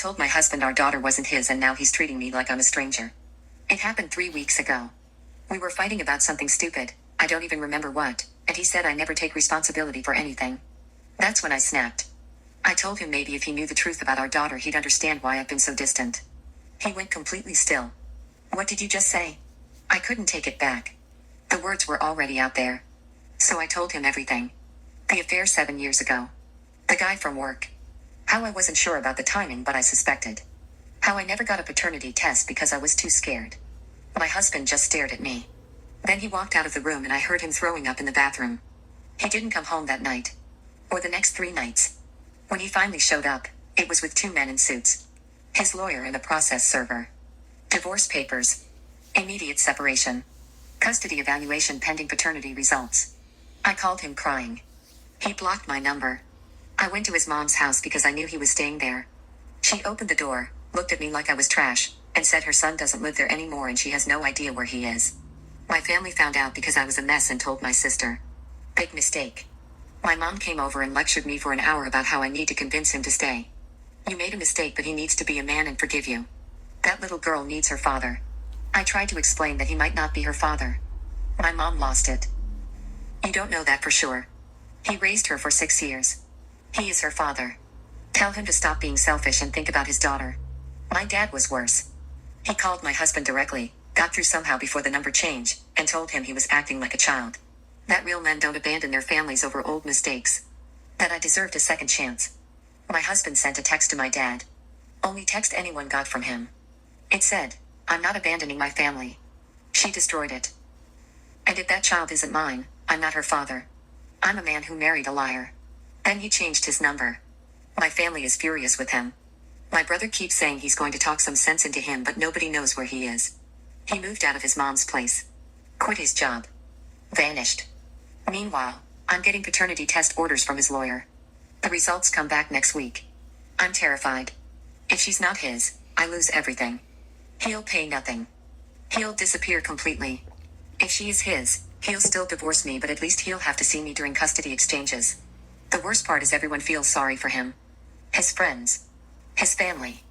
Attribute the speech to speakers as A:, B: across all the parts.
A: told my husband our daughter wasn't his and now he's treating me like I'm a stranger. It happened 3 weeks ago. We were fighting about something stupid, I don't even remember what, and he said I never take responsibility for anything. That's when I snapped. I told him maybe if he knew the truth about our daughter he'd understand why I've been so distant. He went completely still. What did you just say? I couldn't take it back. The words were already out there. So I told him everything. The affair 7 years ago. The guy from work. How I wasn't sure about the timing but I suspected. How I never got a paternity test because I was too scared. My husband just stared at me. Then he walked out of the room and I heard him throwing up in the bathroom. He didn't come home that night. Or the next 3 nights. When he finally showed up, it was with 2 men in suits. His lawyer and a process server. Divorce papers. Immediate separation. Custody evaluation pending paternity results. I called him crying. He blocked my number. I went to his mom's house because I knew he was staying there. She opened the door, looked at me like I was trash, and said her son doesn't live there anymore and she has no idea where he is. My family found out because I was a mess and told my sister. Big mistake. My mom came over and lectured me for an hour about how I need to convince him to stay. You made a mistake but he needs to be a man and forgive you. That little girl needs her father. I tried to explain that he might not be her father. My mom lost it. You don't know that for sure. He raised her for 6 years. He is her father. Tell him to stop being selfish and think about his daughter. My dad was worse. He called my husband directly, got through somehow before the number changed, and told him he was acting like a child. That real men don't abandon their families over old mistakes. That I deserved a second chance. My husband sent a text to my dad. Only text anyone got from him. It said, I'm not abandoning my family. She destroyed it. And if that child isn't mine, I'm not her father. I'm a man who married a liar. Then he changed his number. My family is furious with him. My brother keeps saying he's going to talk some sense into him but nobody knows where he is. He moved out of his mom's place. Quit his job. Vanished. Meanwhile, I'm getting paternity test orders from his lawyer. The results come back next week. I'm terrified. If she's not his, I lose everything. He'll pay nothing. He'll disappear completely. If she is his, he'll still divorce me but at least he'll have to see me during custody exchanges. The worst part is everyone feels sorry for him. His friends. His family.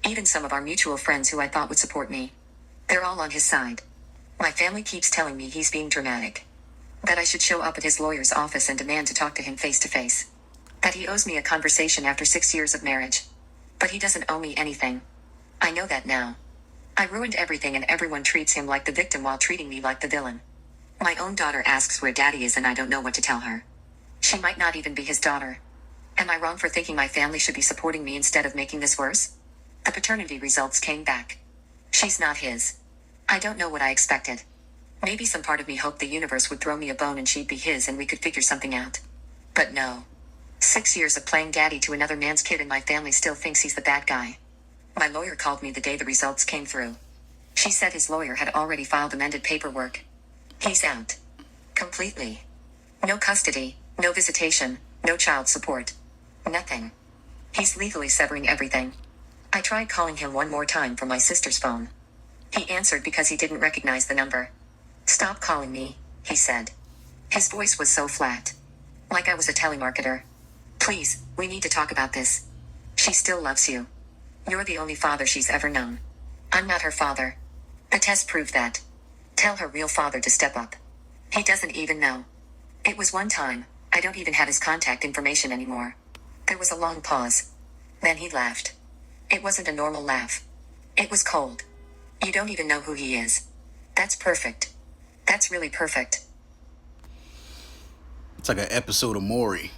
A: Even some of our mutual friends who I thought would support me. They're all on his side. My family keeps telling me he's being dramatic. That I should show up at his lawyer's office and demand to talk to him face to face. That he owes me a conversation after 6 years of marriage. But he doesn't owe me anything. I know that now. I ruined everything and everyone treats him like the victim while treating me like the villain. My own daughter asks where daddy is and I don't know what to tell her. She might not even be his daughter. Am I wrong for thinking my family should be supporting me instead of making this worse? The paternity results came back. She's not his. I don't know what I expected. Maybe some part of me hoped the universe would throw me a bone and she'd be his and we could figure something out. But no. 6 years of playing daddy to another man's kid and my family still thinks he's the bad guy. My lawyer called me the day the results came through. She said his lawyer had already filed amended paperwork. He's out. Completely. No custody, no visitation, no child support. Nothing. He's legally severing everything. I tried calling him one more time from my sister's phone. He answered because he didn't recognize the number. Stop calling me, he said. His voice was so flat. Like I was a telemarketer. Please, we need to talk about this. She still loves you. You're the only father she's ever known. I'm not her father. The test proved that. Tell her real father to step up. He doesn't even know. It was one time, I don't even have his contact information anymore. There was a long pause. Then he laughed. It wasn't a normal laugh. It was cold. You don't even know who he is. That's perfect. That's really perfect.
B: It's like an episode of Maury.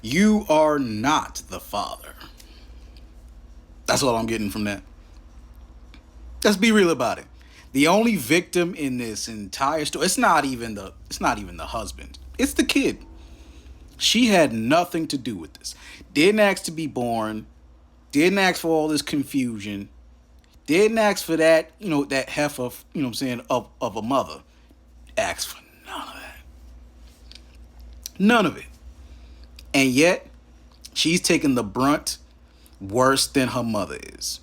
B: You are not the father. That's all I'm getting from that. Let's be real about it. The only victim in this entire story, it's not even the husband. It's the kid. She had nothing to do with this. Didn't ask to be born. Didn't ask for all this confusion. Didn't ask for that, that heft of, of a mother. Asked for none of that. None of it. And yet, she's taking the brunt worse than her mother is.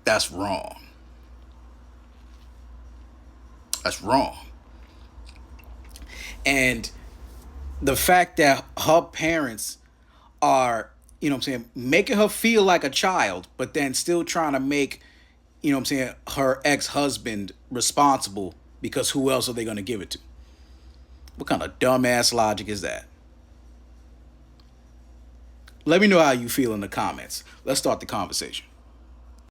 B: That's wrong. That's wrong. And the fact that her parents are you know what I'm saying, making her feel like a child, but then still trying to make, you know what I'm saying, her ex-husband responsible because who else are they going to give it to? What kind of dumbass logic is that? Let me know how you feel in the comments. Let's start the conversation.